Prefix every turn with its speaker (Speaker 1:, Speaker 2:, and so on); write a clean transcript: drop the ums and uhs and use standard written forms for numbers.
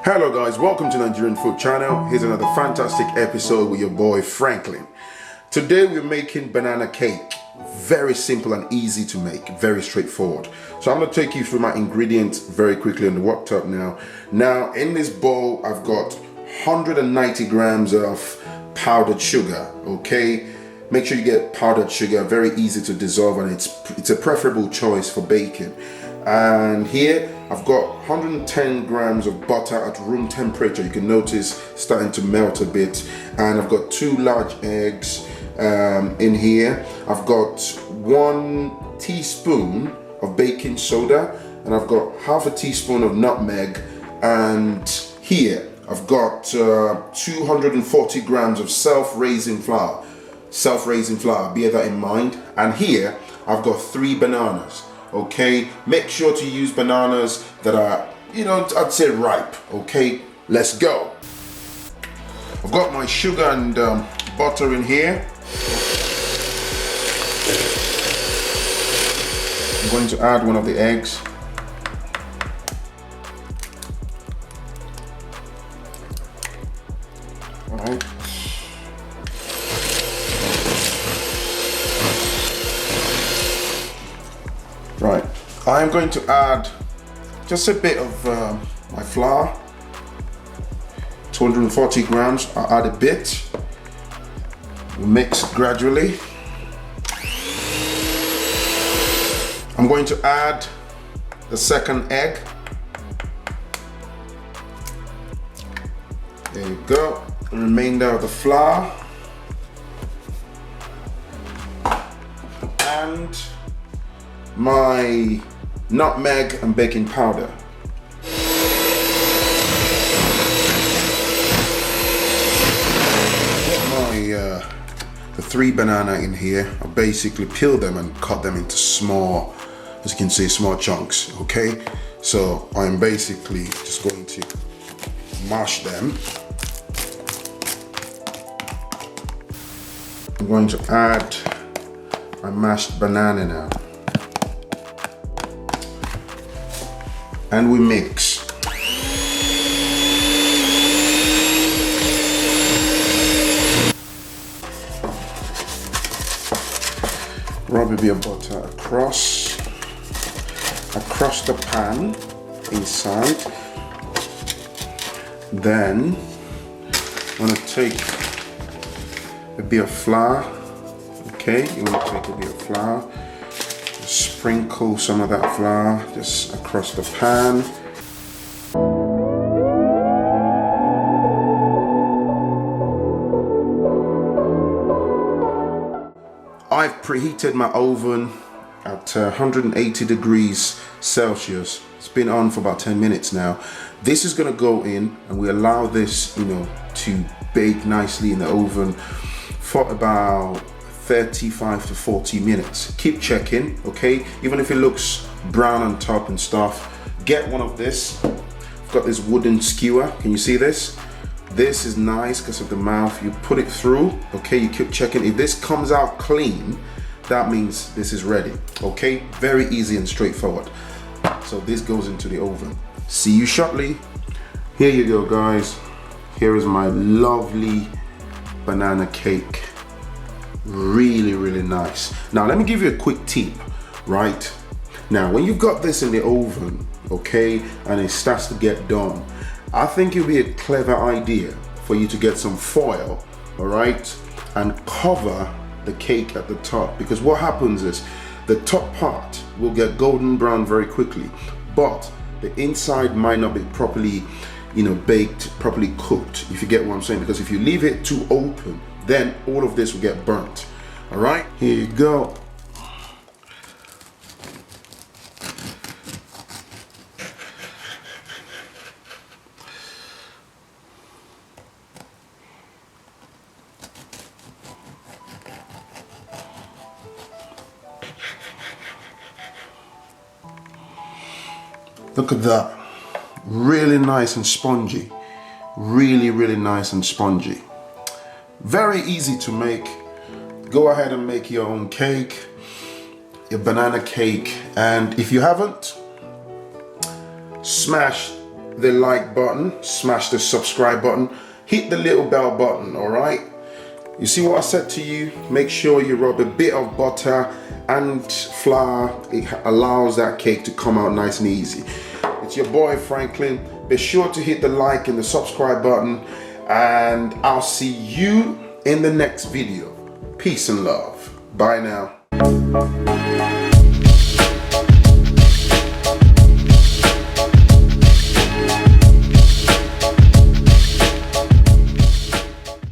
Speaker 1: Hello guys, welcome to Nigerian Food Channel. Here's another fantastic episode with your boy Franklin. Today we're making banana cake. Very simple and easy to make, very straightforward. So I'm going to take you through my ingredients very quickly on the worktop now. Now in this bowl I've got 190 grams of powdered sugar, okay? Make sure you get powdered sugar, very easy to dissolve, and it's a preferable choice for baking. And here I've got 110 grams of butter at room temperature. You can notice starting to melt a bit. And I've got 2 large eggs in here. I've got 1 teaspoon of baking soda, and I've got half a teaspoon of nutmeg. And here I've got 240 grams of self-raising flour. Bear that in mind. And here I've got 3 bananas. Okay, make sure to use bananas that are, I'd say ripe. Okay, let's go. I've got my sugar and butter in here. I'm going to add one of the eggs. All right. Right, I'm going to add just a bit of my flour, 240 grams. I'll add a bit, mix gradually. I'm going to add the second egg. There you go, the remainder of the flour. And my nutmeg and baking powder. Get the 3 banana in here. I basically peel them and cut them into small, as you can see, small chunks. Okay, so I'm basically just going to mash them. I'm going to add my mashed banana now. And we mix. Rub a bit of butter across the pan inside. Then I'm going to take a bit of flour. Okay, you want to take a bit of flour. Sprinkle some of that flour just across the pan. I've preheated my oven at 180 degrees Celsius. It's been on for about 10 minutes now. This is going to go in, and we allow this, to bake nicely in the oven for about 35 to 40 minutes. Keep checking, okay? Even if it looks brown on top and stuff, get one of this. I've got this wooden skewer. Can you see this? This is nice because of the mouth. You put it through, okay? You keep checking. If this comes out clean, that means this is ready, okay? Very easy and straightforward. So this goes into the oven. See you shortly. Here you go, guys. Here is my lovely banana cake. Really nice. Now let me give you a quick tip, right? Now when you've got this in the oven, okay, and it starts to get done, I think it'll be a clever idea for you to get some foil, all right, and cover the cake at the top, because what happens is the top part will get golden brown very quickly, but the inside might not be properly, baked, properly cooked, if you get what I'm saying, because if you leave it too open, then all of this will get burnt. All right, here you go. Look at that. Really nice and spongy. Really nice and spongy. Very easy to make. Go ahead and make your own cake, your banana cake, and if you haven't, smash the like button, smash the subscribe button, hit the little bell button, all right? You see what I said to you? Make sure you rub a bit of butter and flour. It allows that cake to come out nice and easy. It's your boy Franklin. Be sure to hit the like and the subscribe button, and I'll see you in the next video. Peace and love. Bye now.